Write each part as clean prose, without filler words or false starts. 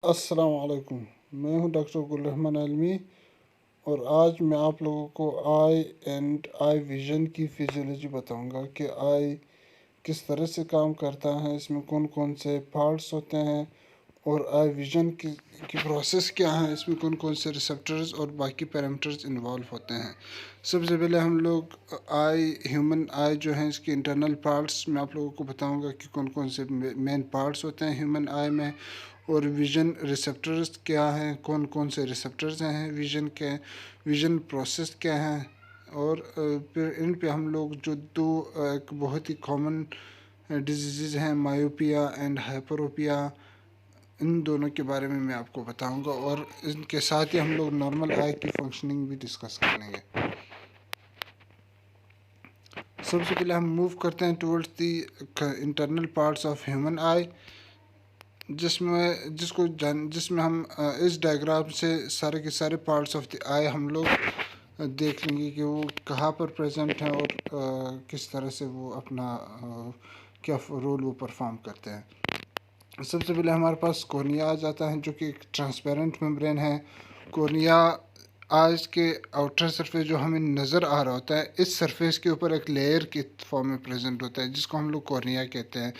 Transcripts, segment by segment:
अस्सलाम वालेकुम। मैं हूं डॉक्टर गुल रहमान आलमी और आज मैं आप लोगों को आई एंड आई विज़न की फिजियोलॉजी बताऊंगा कि आई किस तरह से काम करता है, इसमें कौन कौन से पार्ट्स होते हैं और आई विज़न की प्रोसेस क्या है, इसमें कौन कौन से रिसेप्टर्स और बाकी पैरामीटर्स इन्वॉल्व होते हैं। सबसे पहले हम लोग आई ह्यूमन आई जो है इसके इंटरनल पार्ट्स मैं आप लोगों को बताऊंगा कि कौन कौन से मेन पार्ट्स होते हैं ह्यूमन आई में, और विज़न रिसेप्टर्स क्या हैं, कौन कौन से रिसेप्टर्स हैं विज़न के, विज़न प्रोसेस क्या है। और फिर इन पे हम लोग जो दो एक बहुत ही कॉमन डिजीज़ हैं मायोपिया एंड हाइपरोपिया, इन दोनों के बारे में मैं आपको बताऊंगा और इनके साथ ही हम लोग नॉर्मल आई की फंक्शनिंग भी डिस्कस कर लेंगे। सबसे पहले हम मूव करते हैं towards the internal parts of human आई, जिसमें हम इस डायग्राम से सारे के सारे पार्ट्स ऑफ द आई हम लोग देख लेंगे कि वो कहाँ पर प्रेजेंट हैं और किस तरह से वो अपना क्या रोल वो परफॉर्म करते हैं। सबसे पहले हमारे पास कॉर्निया आ जाता है जो कि एक ट्रांसपेरेंट मेम्ब्रेन है। कॉर्निया आज के आउटर सरफेस जो हमें नज़र आ रहा होता है, इस सरफेस के ऊपर एक लेयर के फॉर्म में प्रेजेंट होता है जिसको हम लोग कॉर्निया कहते हैं।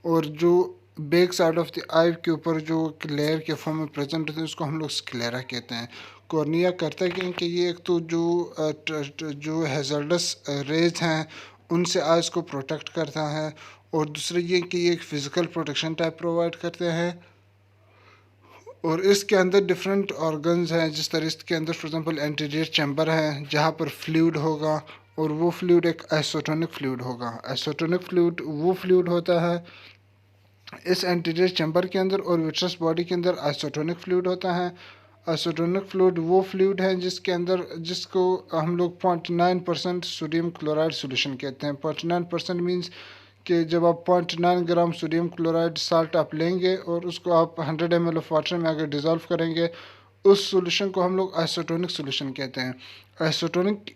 और जो बैक साइड ऑफ द आई के ऊपर जो लेयर के फॉर्म में प्रेजेंट होते हैं उसको हम लोग स्क्लेरा कहते हैं। कॉर्निया करता है कि ये एक तो जो हैज़र्डस रेज हैं उनसे आइज़ को प्रोटेक्ट करता है, और दूसरे ये कि ये एक फ़िज़िकल प्रोटेक्शन टाइप प्रोवाइड करते हैं। और इसके अंदर डिफरेंट ऑर्गन्स हैं, जिस तरह इसके अंदर फॉर एग्जांपल एंटीरियर चैम्बर है जहाँ पर फ्लूइड होगा, और वो फ्लूइड एक आइसोटोनिक फ्लूइड होगा। आइसोटोनिक फ्लूइड वो फ्लूइड होता है इस एंटीरियर चैम्बर के अंदर, और विट्रस बॉडी के अंदर आइसोटोनिक फ्लूइड होता है। आइसोटोनिक फ्लूइड वो फ्लूइड है जिसके अंदर जिसको हम लोग 0.9% सोडियम क्लोराइड सोल्यूशन कहते हैं। 0.9% मीन्स कि जब आप 0.9 ग्राम सोडियम क्लोराइड साल्ट आप लेंगे और उसको आप 100 ml ऑफ वाटर में अगर डिज़ोल्व करेंगे, उस सोल्यूशन को हम लोग आइसोटोनिक सोल्यूशन कहते हैं। आइसोटोनिक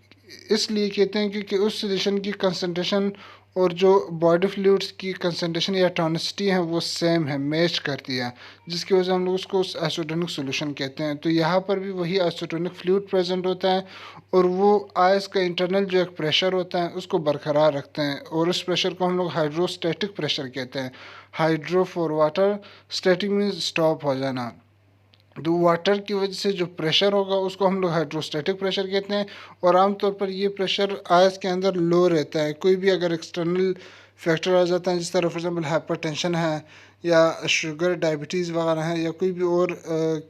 इसलिए कहते हैं क्योंकि उस सोल्यूशन की कंसनट्रेशन और जो बॉडी फ्लूइड्स की कंसनट्रेशन या टॉनिसिटी है वो सेम है, मैच करती है, जिसकी वजह से हम लोग उसको आइसोटोनिक सोल्यूशन कहते हैं। तो यहाँ पर भी वही आइसोटोनिक फ्लूइड प्रेजेंट होता है, और वो आइस का इंटरनल जो एक प्रेशर होता है उसको बरकरार रखते हैं, और उस प्रेशर को हम लोग हाइड्रोस्टैटिक प्रेशर कहते हैं। Hydro for water, static means stop हो जाना। तो वाटर की वजह से जो प्रेशर होगा उसको हम लोग हाइड्रोस्टैटिक प्रेशर कहते हैं। और आमतौर पर ये प्रेशर आइस के अंदर लो रहता है। कोई भी अगर एक्सटर्नल फैक्टर आ जाता है, जिस तरह फॉर एग्जांपल हाइपरटेंशन है या शुगर डायबिटीज़ वगैरह है या कोई भी और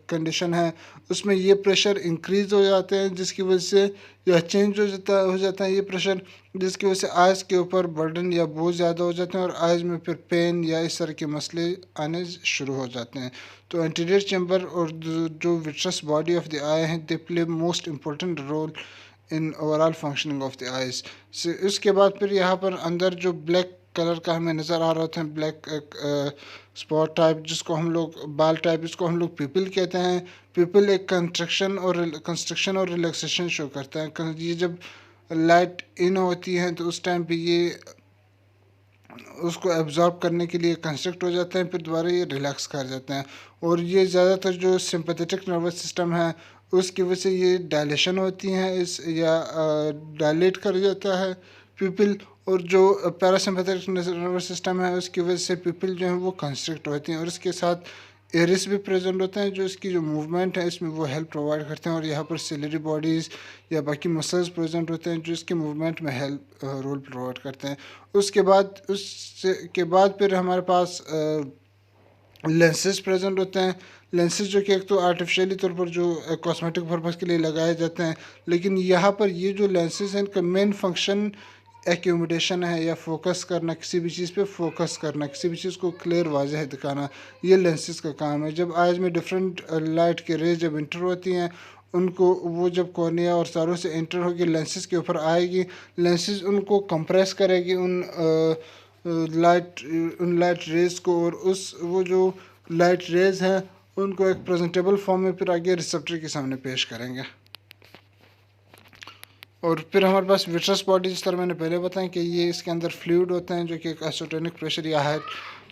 कंडीशन है, उसमें ये प्रेशर इंक्रीज़ हो जाते हैं, जिसकी वजह से या चेंज हो जाता है ये प्रेशर, जिसकी वजह से आइज़ के ऊपर बर्डन या बोझ ज़्यादा हो जाते हैं और आइज़ में फिर पेन या इस तरह के मसले आने शुरू हो जाते हैं। तो एंटीरियर चैम्बर और जो vitreous body of the eye हैं, they play most important role in overall functioning of the eyes. इसके बाद फिर यहाँ पर अंदर जो ब्लैक कलर का हमें नज़र आ रहा था, ब्लैक स्पॉट टाइप जिसको हम लोग बाल टाइप, इसको हम लोग पिपल कहते हैं। पिपल एक कंस्ट्रक्शन और रिलैक्सेशन शो करता है। ये जब लाइट इन होती है तो उस टाइम पे ये उसको एब्जॉर्ब करने के लिए कंस्ट्रक्ट हो जाते हैं, फिर दोबारा ये रिलैक्स कर जाते हैं। और ये ज़्यादातर जो सिंपैथेटिक नर्वस सिस्टम है उसकी वजह से ये डायलेशन होती हैं इस या डायलेट कर जाता है पीपल, और जो पैरासिम्पैथेटिक नर्वस सिस्टम है उसकी वजह से पीपल जो है वो कंस्ट्रक्ट होती हैं, और इसके साथ एरिस भी प्रेजेंट होते हैं जो इसकी जो मूवमेंट है इसमें वो हेल्प प्रोवाइड करते हैं। और यहाँ पर सिलरी बॉडीज़ या बाकी मसल्स प्रेजेंट होते हैं जो इसके मूवमेंट में हेल्प रोल प्रोवाइड करते हैं। उसके बाद फिर हमारे पास लेंसेज प्रेजेंट होते हैं। लेंसेज जो कि एक तो आर्टिफिशियली तौर पर जो कॉस्मेटिक पर्पज़ के लिए लगाए जाते हैं, लेकिन यहाँ पर ये जो लेंसेज हैं इनका मेन फंक्शन एक्यूमुलेशन है या फोकस करना, किसी भी चीज़ पे फोकस करना, किसी भी चीज़ को क्लियर वाजह दिखाना, ये लेंसेज का काम है। जब आइज़ में डिफरेंट लाइट के रेज जब इंटर होती हैं, उनको वो जब कॉर्निया और सारों से इंटर होगी लेंसेज के ऊपर आएगी, लेंसेज उनको कंप्रेस करेगी उन लाइट रेज को, और उस वो जो लाइट रेज हैं उनको एक प्रेजेंटेबल फॉर्म में फिर आगे रिसेप्टर के सामने पेश करेंगे। और फिर हमारे पास विट्रस बॉडी, जिस तरह मैंने पहले बताया कि ये इसके अंदर फ्लूइड होते हैं जो कि एक आइसोटोनिक प्रेशर या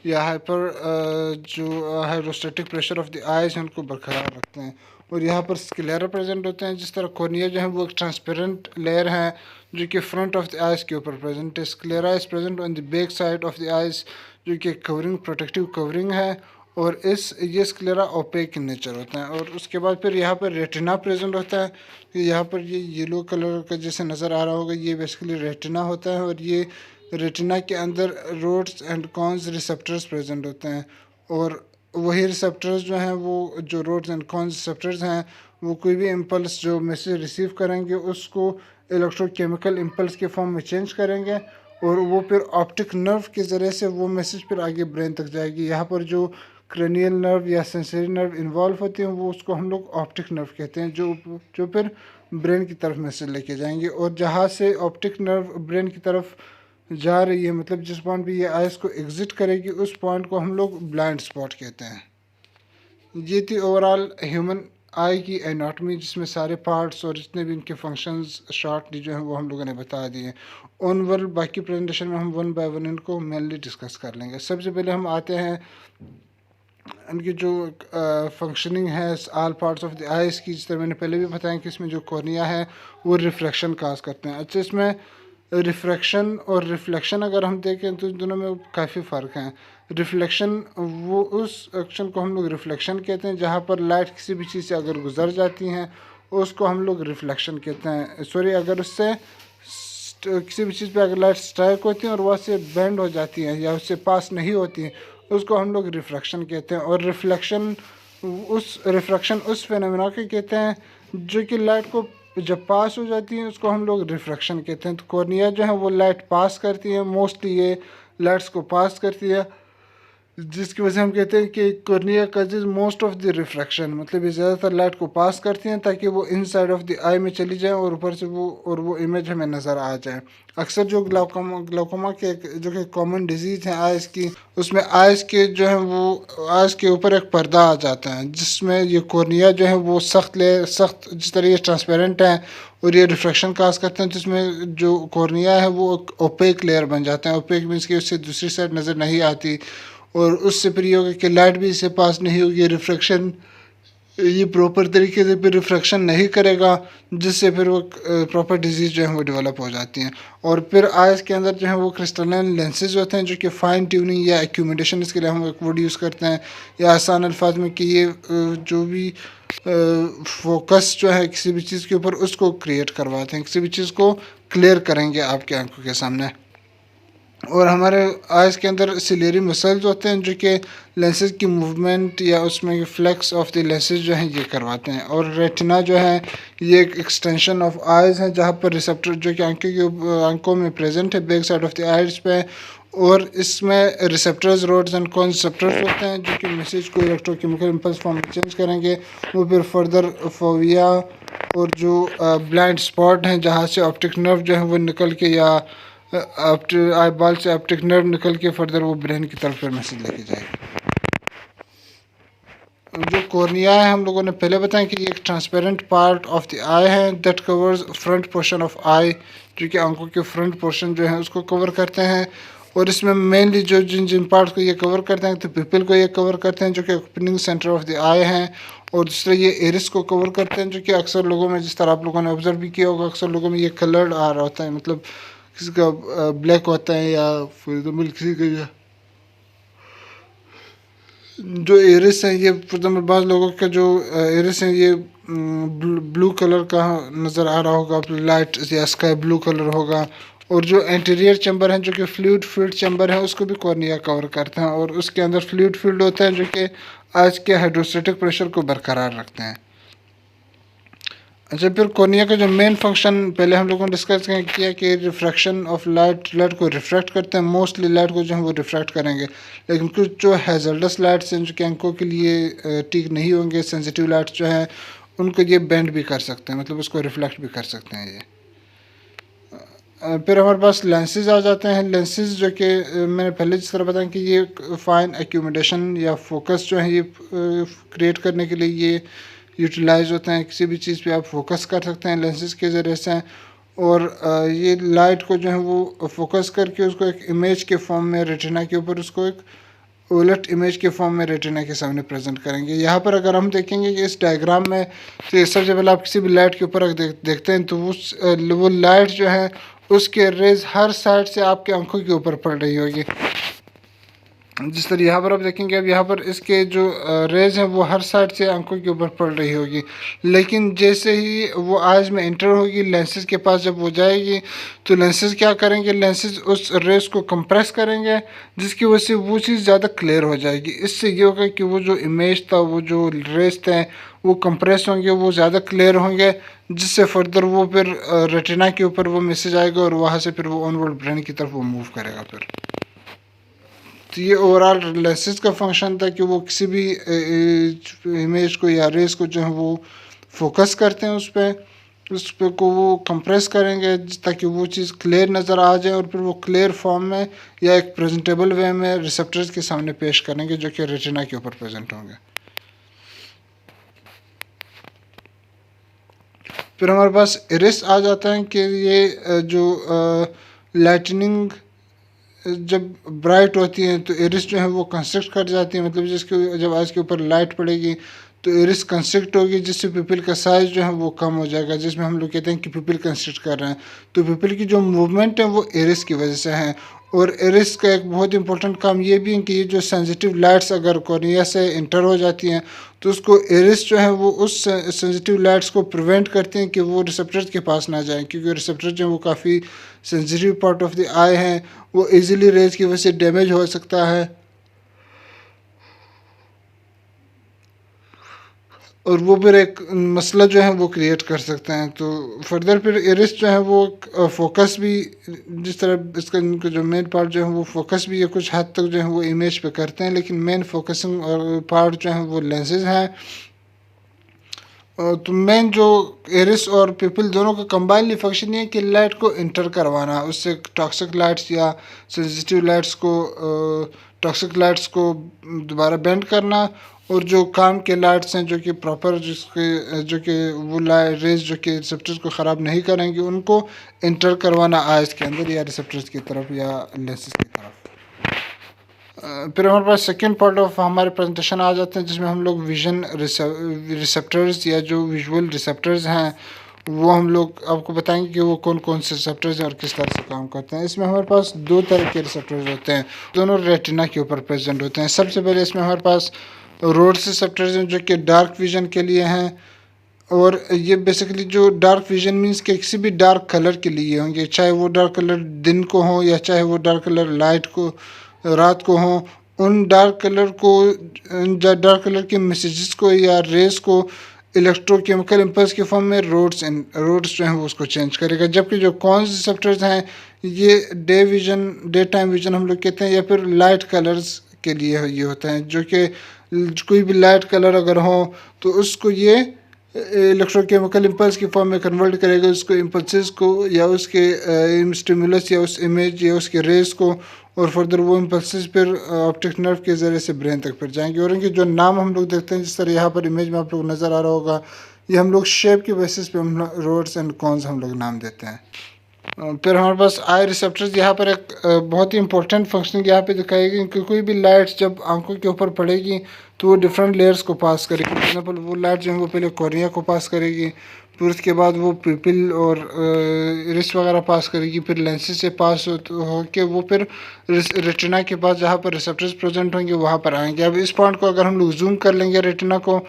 या जो hydrostatic pressure of the eyes हैं उनको बरकरार रखते हैं। और यहाँ पर स्क्लेरा प्रेजेंट होते हैं। जिस तरह कॉर्निया जो है वो एक ट्रांसपेरेंट लेयर है जो कि फ्रंट ऑफ द आइज के ऊपर प्रेजेंट है। Sclera is present on the back side of the eyes जो कि कवरिंग प्रोटेक्टिव कवरिंग है। और ये स्क्लेरा ओपेक इन नेचर होता है। और उसके बाद फिर यहाँ पर रेटिना प्रेजेंट होता है। यहाँ पर ये येलो कलर का जैसे नज़र आ रहा होगा, ये बेसिकली रेटिना होता है। और ये रेटिना के अंदर rods and cones receptors present होते हैं। और वही रिसेप्टर्स जो हैं वो जो रोड्स एंड कॉन्स रिसेप्टर्स हैं वो कोई भी इम्पल्स जो मैसेज रिसीव करेंगे उसको इलेक्ट्रोकेमिकल इम्पल्स के फॉर्म में चेंज करेंगे। और वो फिर ऑप्टिक नर्व के ज़रिए से वो मैसेज फिर आगे ब्रेन तक जाएगी। यहाँ पर जो क्रेनियल नर्व या सेंसरी नर्व इन्वॉल्व होते हैं वो उसको हम लोग ऑप्टिक नर्व कहते हैं, जो फिर ब्रेन की तरफ मैसेज लेके जाएंगे। और जहाँ से ऑप्टिक नर्व ब्रेन की तरफ जा रही है, मतलब जिस पॉइंट पे ये आइस को एग्जिट करेगी उस पॉइंट को हम लोग ब्लाइंड स्पॉट कहते हैं। ये थी ओवरऑल ह्यूमन आई की एनाटॉमी, जिसमें सारे पार्ट्स और जितने भी इनके फंक्शंस शॉर्टली जो हैं वो हम लोगों ने बता दिए। ऑनवर्ड बाकी प्रेजेंटेशन में हम वन बाय वन इनको मेनली डिस्कस कर लेंगे। सबसे पहले हम आते हैं इनकी जो फंक्शनिंग है all parts of the ice की। जिस तरह मैंने पहले भी बताया कि इसमें जो कॉर्निया है वो रिफ्रैक्शन काज करते हैं। अच्छा, इसमें रिफ्रैक्शन और रिफ्लेक्शन अगर हम देखें तो इन दोनों में काफ़ी फ़र्क है। रिफ्लेक्शन वो उस एक्शन को हम लोग रिफ्लेक्शन कहते हैं जहाँ पर लाइट किसी भी चीज़ से अगर गुजर जाती हैं उसको हम लोग रिफ्लेक्शन कहते हैं। सॉरी, अगर उससे किसी भी चीज़ पे अगर लाइट स्ट्राइक होती है और वहाँ से बेंड हो जाती है या उससे पास नहीं होती है उसको हम लोग रिफ्रैक्शन कहते हैं। और रिफ्रैक्शन उस फेनोमेना को कहते हैं जो कि लाइट को जब पास हो जाती है उसको हम लोग रिफ्रैक्शन कहते हैं। तो कॉर्निया जो है वो लाइट पास करती है, मोस्टली ये लाइट्स को पास करती है, जिसकी वजह से हम कहते हैं कि cornea causes most of the refraction, मतलब ये ज़्यादातर लाइट को पास करती हैं ताकि वो इनसाइड ऑफ द आई में चली जाए और ऊपर से वो इमेज हमें नज़र आ जाए। अक्सर जो ग्लाउकोमा के जो कि कॉमन डिजीज़ है आइज़ की, उसमें आइज़ के जो है वो आइज़ के ऊपर एक पर्दा आ जाता है जिसमें ये कॉर्निया जो है वो सख्त जिस तरह ये ट्रांसपेरेंट है और ये रिफ्रैक्शन काज करते हैं, जिसमें जो कॉर्निया है वो ओपेक लेयर बन जाते हैं। ओपेक मीन्स कि उससे दूसरी साइड नज़र नहीं आती और उससे फिर ये होगा कि लाइट भी इससे पास नहीं होगी, रिफ्रैक्शन ये प्रॉपर तरीके से फिर रिफ्रैक्शन नहीं करेगा, जिससे फिर वो प्रॉपर डिजीज़ जो है वो डेवलप हो जाती हैं। और फिर आइज़ के अंदर जो है वो क्रिस्टलाइन लेंसेज होते हैं जो कि फ़ाइन ट्यूनिंग या एक्यूमुलेशन इसके लिए हम एक वर्ड यूज़ करते हैं, या आसान अल्फाज में कि ये जो भी फोकस जो है किसी भी चीज़ के ऊपर उसको क्रिएट करवाते हैं, किसी भी चीज़ को क्लियर करेंगे आपके आंखों के सामने। और हमारे आइज़ के अंदर सिलेरी मसल्स होते हैं जो कि लेंसेज की मूवमेंट या उसमें फ्लेक्स ऑफ द लेंसेज जो हैं ये करवाते हैं। और रेटिना जो है ये एक एक्सटेंशन ऑफ आइज़ है जहाँ पर रिसेप्टर जो कि आंखों में प्रेजेंट है back side of the eyes पे। और इसमें receptors rods and cone receptors होते हैं जो कि मैसेज को इलेक्ट्रोकेमिकल इम्पल्स फॉर्म में चेंज करेंगे। वो फिर फर्दर फोविया और जो ब्लाइंड स्पॉट हैं जहाँ से ऑप्टिक नर्व जो है वो निकल के या आई बॉल से ऑप्टिक नर्व निकल के फर्दर वो ब्रेन की तरफ फिर मैसेज लेके जाएगा। जो कॉर्निया है हम लोगों ने पहले बताया कि ये एक transparent part of the eye है that covers front portion of eye, जो कि आंखों के फ्रंट पोर्शन जो है उसको कवर करते हैं। और इसमें मेनली जो जिन जिन पार्ट्स को ये कवर करते हैं तो पिपल को ये कवर करते हैं जो कि opening centre of the eye हैं। और दूसरे ये एरिस को कवर करते हैं जो कि अक्सर लोगों में, जिस तरह आप लोगों ने ऑब्जर्व भी किया होगा, अक्सर लोगों में ये कलर्ड आ रहा होता है, मतलब किसी का ब्लैक होता है या फॉर एग्जाम्पल किसी का जो एरिस है ये फॉर एग्जाम्पल बाज़ लोगों का जो एरिस है ये ब्लू कलर का नज़र आ रहा होगा, लाइट या स्काई ब्लू कलर होगा। और जो एंटीरियर चैम्बर है जो कि फ्लूइड फील्ड चैम्बर है उसको भी कॉर्निया कवर करते हैं और उसके अंदर फ्लूइड फील्ड होता है जो कि आज के हाइड्रोस्टेटिक प्रेशर को बरकरार रखते हैं। अच्छा, फिर कॉर्निया का जो मेन फंक्शन पहले हम लोगों ने डिस्कस किया कि रिफ्रैक्शन ऑफ लाइट को रिफ्रैक्ट करते हैं। मोस्टली लाइट को जो है वो रिफ्रैक्ट करेंगे, लेकिन कुछ जो हैजर्डस लाइट्स हैं जो कि आंखों के लिए ठीक नहीं होंगे, सेंसिटिव लाइट्स जो हैं उनको ये बेंड भी कर सकते हैं, मतलब उसको रिफ्लेक्ट भी कर सकते हैं ये। फिर हमारे पास लेंसेज आ जाते हैं। लेंसेज जो कि मैंने पहले जिस तरह बताया कि ये फाइन एक्यूमुलेशन या फोकस जो है ये क्रिएट करने के लिए ये यूटिलाइज होते हैं। किसी भी चीज़ पे आप फोकस कर सकते हैं लेंसेज के ज़रिए से। और ये लाइट को जो है वो फोकस करके उसको एक इमेज के फॉर्म में रेटिना के ऊपर उसको एक उलट इमेज के फॉर्म में रेटिना के सामने प्रेजेंट करेंगे। यहाँ पर अगर हम देखेंगे कि इस डायग्राम में, तो सबसे पहले आप किसी भी लाइट के ऊपर देखते हैं तो वो लाइट जो है उसके रेज हर साइड से आपके आंखों के ऊपर पड़ रही होगी। जिस तरह यहाँ पर आप देखेंगे, अब यहाँ पर इसके जो रेज हैं वो हर साइड से आंखों के ऊपर पड़ रही होगी, लेकिन जैसे ही वो आइज में एंटर होगी, लेंसेज के पास जब वो जाएगी तो लेंसेज क्या करेंगे, लेंसेज उस रेज को कंप्रेस करेंगे, जिसकी वजह से वो चीज़ ज़्यादा क्लियर हो जाएगी। इससे ये होगा कि वो जो इमेज था, वो जो रेज थे वो कंप्रेस होंगे, वो ज़्यादा क्लियर होंगे, जिससे फर्दर वो फिर रेटिना के ऊपर वो मैसेज आएगा और वहाँ से फिर वो ऑनवर्ड ब्रेन की तरफ वो मूव करेगा फिर। तो ये ओवरऑल लेंसेज का फंक्शन था कि वो किसी भी इमेज को या रेस को जो है वो फोकस करते हैं उस पे को वो कंप्रेस करेंगे ताकि वो चीज़ क्लियर नज़र आ जाए, और फिर वो क्लियर फॉर्म में या एक प्रेजेंटेबल वे में रिसेप्टर्स के सामने पेश करेंगे जो कि रेटिना के ऊपर प्रेजेंट होंगे। फिर हमारे पास इरिस आ जाता है कि ये जो लाइटनिंग जब ब्राइट होती है तो इरिस जो है वो कंस्ट्रक्ट कर जाती है, मतलब जिसके जब आइज के ऊपर लाइट पड़ेगी तो इरिस कंस्ट्रक्ट होगी, जिससे पिपिल का साइज जो है वो कम हो जाएगा, जिसमें हम लोग कहते हैं कि पिपिल कंस्ट्रक्ट कर रहे हैं। तो पिपिल की जो मूवमेंट है वो इरिस की वजह से है। और इरिस का एक बहुत इंपॉर्टेंट काम ये भी है कि ये जो सेंसिटिव लाइट्स अगर कॉर्निया से इंटर हो जाती हैं तो उसको इरिस जो है वो उस सेंसिटिव लाइट्स को प्रिवेंट करते हैं कि वो रिसेप्टर्स के पास ना जाएं, क्योंकि रिसेप्टर जो है वो काफ़ी sensitive part of the eye हैं, वो इजीली रेज की वजह से डैमेज हो सकता है, और वो फिर एक मसला जो है वो क्रिएट कर सकते हैं। तो फर्दर फिर इरिस जो है वो फोकस भी, जिस तरह इसका इनका जो मेन पार्ट जो है वो फोकस भी है कुछ हद तक जो है वो इमेज पे करते हैं, लेकिन मेन फोकसिंग और पार्ट जो है वो लेंसेज हैं। तो मेन जो इरिस और पिपिल दोनों का कंबाइनली फंक्शन ये है कि लाइट को इंटर करवाना, उससे टॉक्सिक लाइट्स या सेंसिटिव लाइट्स को टॉक्सिक लाइट्स को दोबारा बेंड करना, और जो काम के लाइट्स हैं जो कि प्रॉपर जिसके जो कि वो लाइट रेज जो कि रिसेप्टर्स को ख़राब नहीं करेंगे उनको इंटर करवाना आइज के अंदर या रिसेप्टर्स की तरफ या लेंसेज की तरफ। फिर हमारे पास सेकेंड पार्ट ऑफ हमारे प्रेजेंटेशन आ जाते हैं, जिसमें हम लोग विजन रिसेप्टर्स या जो विजुअल रिसेप्टर्स हैं वो हम लोग आपको बताएंगे कि वो कौन कौन से रिसेप्टर्स हैं और किस तरह से काम करते हैं। इसमें हमारे पास दो तरह के रिसेप्टर्स होते हैं, दोनों रेटिना के ऊपर प्रेजेंट होते हैं। सबसे पहले इसमें हमारे पास रोड रिसेप्टर्स हैं जो कि डार्क विजन के लिए हैं, और ये बेसिकली जो डार्क विजन मीन्स कि किसी भी डार्क कलर के लिए होंगे, चाहे वो डार्क कलर दिन को हो या चाहे वो डार्क कलर लाइट को रात को हो। उन डार्क कलर को, डार्क कलर के मैसेजेस को या रेस को इलेक्ट्रोकेमिकल इम्पल्स के फॉर्म में रोड्स जो हैं वो उसको चेंज करेगा। जबकि जो कॉन्स रिसेप्टर्स हैं ये डे टाइम विजन हम लोग कहते हैं, या फिर लाइट कलर्स के लिए ये होता है, जो कि कोई भी लाइट कलर अगर हो तो उसको ये इलेक्ट्रोकेमिकल इम्पल्स की फॉर्म में कन्वर्ट करेगा, उसको इम्पल्सेस को या उसके स्टिमुलस या उस इमेज या उसके रेस को, और फर्दर वो इम्पल्सेस फिर ऑप्टिक नर्व के ज़रिए से ब्रेन तक फिर जाएंगे। और इनके जो नाम हम लोग देखते हैं, जिस तरह यहाँ पर इमेज में आप लोग नज़र आ रहा होगा, ये हम लोग शेप के बेसिस पे हम रोड्स एंड कॉन्स हम लोग नाम देते हैं। फिर हमारे पास आई रिसेप्टर्स, यहाँ पर एक बहुत ही इंपॉर्टेंट फंक्शनिंग यहाँ पे दिखाई गई कि कोई भी लाइट जब आंखों के ऊपर पड़ेगी तो वो डिफरेंट लेयर्स को पास करेगी। फॉर एग्जाम्पल वो लाइट जो है वो पहले कॉर्निया को पास करेगी, फिर उसके बाद वो पिपिल और इरिस वगैरह पास करेगी, फिर लेंसेज से पास हो के वो फिर रेटिना के पास जहाँ पर रिसेप्टर्स प्रेजेंट होंगे वहाँ पर आएंगे। अब इस पॉइंट को अगर हम लोग जूम कर लेंगे रेटिना को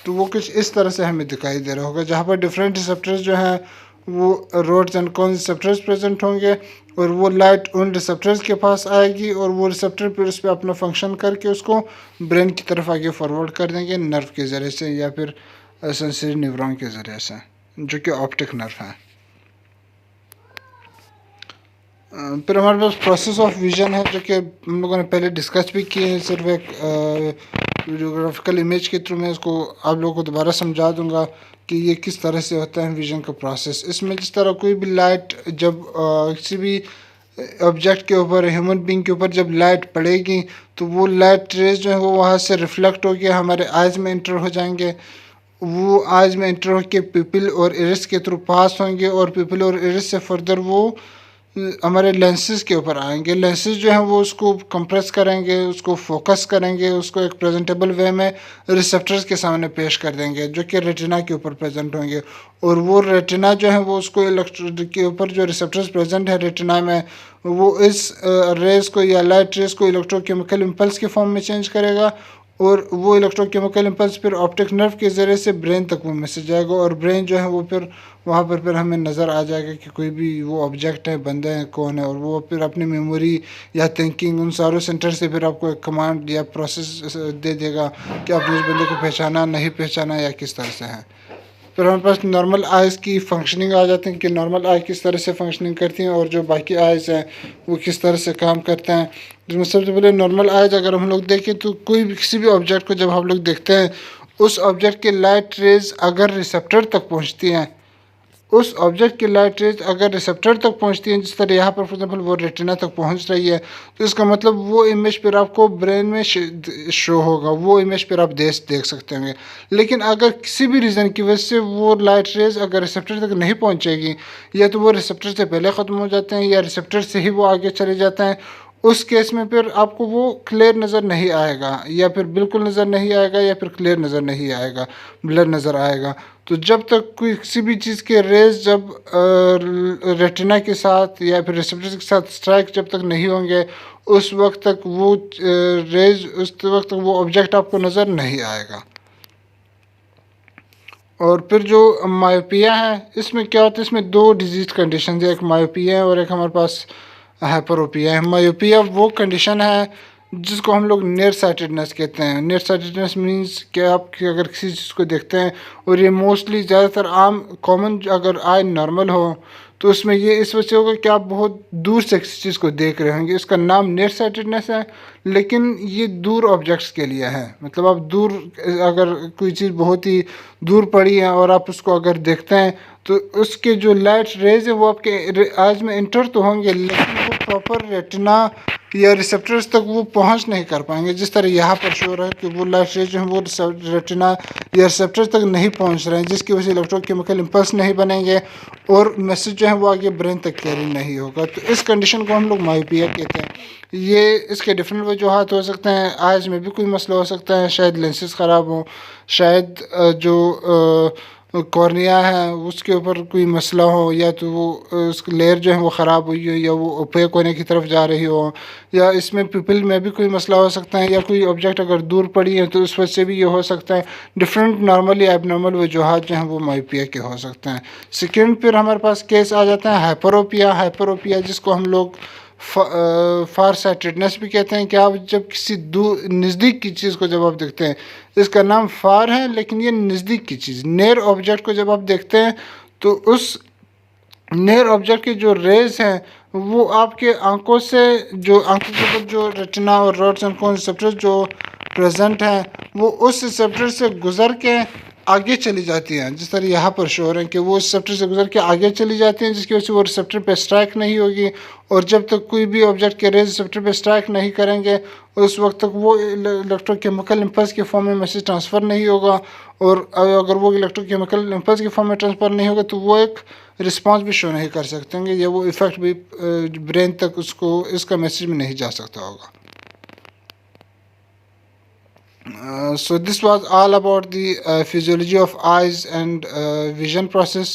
तो वो कुछ इस तरह से हमें दिखाई दे रहा होगा, जहाँ पर डिफरेंट रिसेप्टर्स जो हैं वो rods and cones receptors present होंगे, और वो लाइट उन रिसेप्टर्स के पास आएगी और वो रिसेप्टर फिर उस पर अपना फंक्शन करके उसको ब्रेन की तरफ आगे फॉरवर्ड कर देंगे नर्व के ज़रिए से या फिर सेंसरी न्यूरॉन के ज़रिए से, जो कि ऑप्टिक नर्व है। फिर हमारे पास प्रोसेस ऑफ विजन है, जो कि हम लोगों ने पहले डिस्कस भी किए हैं। सिर्फ एक वीडियोग्राफिकल इमेज के थ्रू मैं उसको आप लोगों को दोबारा समझा दूंगा कि ये किस तरह से होता है विजन का प्रोसेस। इसमें जिस तरह कोई भी लाइट जब किसी भी ऑब्जेक्ट के ऊपर, ह्यूमन बींग के ऊपर जब लाइट पड़ेगी तो वो लाइट रेज जो है वो वहाँ से रिफ्लेक्ट होकर हमारे आइज़ में इंटर हो जाएंगे, वो आइज़ में इंटर होकर पिपिल और इरिस के थ्रू पास होंगे, और पिपिल और इरिस से फर्दर वो हमारे लेंसेज के ऊपर आएंगे। लेंसेज जो हैं वो उसको कंप्रेस करेंगे, उसको फोकस करेंगे, उसको एक प्रेजेंटेबल वे में रिसेप्टर्स के सामने पेश कर देंगे जो कि रेटिना के ऊपर प्रेजेंट होंगे। और वो रेटिना जो है वो उसको इलेक्ट्रो के ऊपर जो रिसेप्टर्स प्रेजेंट है रेटिना में, वो इस रेज को या लाइट रेज को इलेक्ट्रोकेमिकल इम्पल्स के फॉर्म में चेंज करेगा। और वो इलेक्ट्रोकेमिकल इम्पल्स फिर ऑप्टिक नर्व के ज़रिए से ब्रेन तक वो मैसेज जाएगा, और ब्रेन जो है वो फिर वहाँ पर फिर हमें नज़र आ जाएगा कि कोई भी वो ऑब्जेक्ट है, बंदा है, कौन है। और वो फिर अपनी मेमोरी या थिंकिंग उन सारों सेंटर से फिर आपको एक कमांड या प्रोसेस दे देगा कि आपने उस बंदे को पहचाना, नहीं पहचाना या किस तरह से है। फिर हमारे पास नॉर्मल आइज़ की फंक्शनिंग आ जाती है कि नॉर्मल आई किस तरह से फंक्शनिंग करती हैं और जो बाकी आइज़ हैं वो किस तरह से काम करते हैं। जिसमें सबसे पहले नॉर्मल आइज़ अगर हम लोग देखें तो कोई भी किसी भी ऑब्जेक्ट को जब हम लोग देखते हैं, उस ऑब्जेक्ट के लाइट रेज अगर रिसेप्टर तक पहुंचती हैं, उस ऑब्जेक्ट की लाइट रेज अगर रिसेप्टर तक पहुंचती है, जिस तरह यहाँ पर फॉर एग्जाम्पल वो रेटिना तक पहुंच रही है, तो इसका मतलब वो इमेज फिर आपको ब्रेन में शो होगा, वो इमेज फिर आप देख सकते होंगे। लेकिन अगर किसी भी रीज़न की वजह से वो लाइट रेज अगर रिसेप्टर तक नहीं पहुंचेगी, या तो वो रिसेप्टर से पहले ख़त्म हो जाते हैं या रिसेप्टर से ही वो आगे चले जाते हैं, उस केस में फिर आपको वो क्लियर नज़र नहीं आएगा, या फिर बिल्कुल नज़र नहीं आएगा, या फिर क्लियर नज़र नहीं आएगा, ब्लर नज़र आएगा। तो जब तक कोई किसी भी चीज़ के रेज जब रेटिना के साथ या फिर रिसेप्टर के साथ स्ट्राइक जब तक नहीं होंगे, उस वक्त तक वो रेज, उस वक्त तक वो ऑब्जेक्ट आपको नज़र नहीं आएगा। और फिर जो मायोपिया है, इसमें क्या होता है, इसमें दो डिजीज कंडीशन है, एक मायोपिया है और एक हमारे पास हाइपरोपिया है। मायोपिया वो कंडीशन है जिसको हम लोग नियर साइटेडनेस कहते हैं। नियर साइटेडनेस मीन्स कि आप अगर किसी चीज़ को देखते हैं, और ये मोस्टली ज़्यादातर आम कॉमन अगर आई नॉर्मल हो तो उसमें ये इस वजह से होगा कि आप बहुत दूर से किसी चीज़ को देख रहे होंगे। इसका नाम नियर साइटेडनेस है, लेकिन ये दूर ऑब्जेक्ट्स के लिए है। मतलब आप दूर अगर कोई चीज़ बहुत ही दूर पड़ी है और आप उसको अगर देखते हैं, तो उसके जो लाइट रेज है वो आपके आइज में इंटर तो होंगे, लेकिन वो प्रॉपर रेटिना या रिसेप्टर्स तक वो पहुंच नहीं कर पाएंगे। जिस तरह यहाँ पर शो रहा है कि वो लाइट रेज जो है वो रेटिना या रिसेप्टर्स तक नहीं पहुंच रहे हैं, जिसकी वजह से इलेक्ट्रोकेमिकल इम्पल्स नहीं बनेंगे और मैसेज जो है वो आगे ब्रेन तक कैरी नहीं होगा। तो इस कंडीशन को हम लोग मायोपिया कहते हैं। ये इसके डिफरेंट वजूहत हो सकते हैं। आइज में भी कोई मसला हो सकता है, शायद लेंसेज ख़राब हो, शायद जो कॉर्निया है उसके ऊपर कोई मसला हो, या तो वो उसकी लेयर जो है वो ख़राब हुई हो, या वो ओपेक होने की तरफ जा रही हो, या इसमें पिपल में भी कोई मसला हो सकता है, या कोई ऑब्जेक्ट अगर दूर पड़ी है तो उस वजह से भी ये हो सकता है। डिफरेंट नॉर्मली एबनॉर्मल वजूहत जो हैं वो मायोपिया के हो सकते हैं। सेकेंड फिर हमारे पास केस आ जाता है हाइपरोपिया। हाइपरोपिया जिसको हम लोग फार साइटेडनेस भी कहते हैं, कि आप जब किसी दूर नज़दीक की चीज़ को जब आप देखते हैं, इसका नाम फार है लेकिन ये नज़दीक की चीज़, नियर ऑब्जेक्ट को जब आप देखते हैं, तो उस नियर ऑब्जेक्ट के जो रेज हैं वो आपके आंखों से, जो आंखों के ऊपर जो रेटिना और रॉड्स एंड कोन रिसेप्टर्स जो प्रेजेंट हैं, वो उस रिसेप्टर से गुजर के आगे चली जाती हैं। जिस तरह यहाँ पर शो हो रहे हैं कि वो रिसेप्टर से गुजर के आगे चली जाती हैं, जिसकी वजह से वो रिसेप्टर पे स्ट्राइक नहीं होगी, और जब तक कोई भी ऑब्जेक्ट के रेज रिसेप्टर पे स्ट्राइक नहीं करेंगे, उस वक्त तक वो इलेक्ट्रोकेमिकल इम्पल्स के फॉर्म में मैसेज ट्रांसफ़र नहीं होगा। और अगर वो इलेक्ट्रोकेमिकल इम्पल्स के फॉर्म में ट्रांसफ़र नहीं होगा तो वो एक रिस्पांस भी शो नहीं कर सकते होंगे, या वो इफ़ेक्ट भी ब्रेन तक उसको इसका मैसेज में नहीं जा सकता होगा। So this was all about the physiology of eyes and vision process.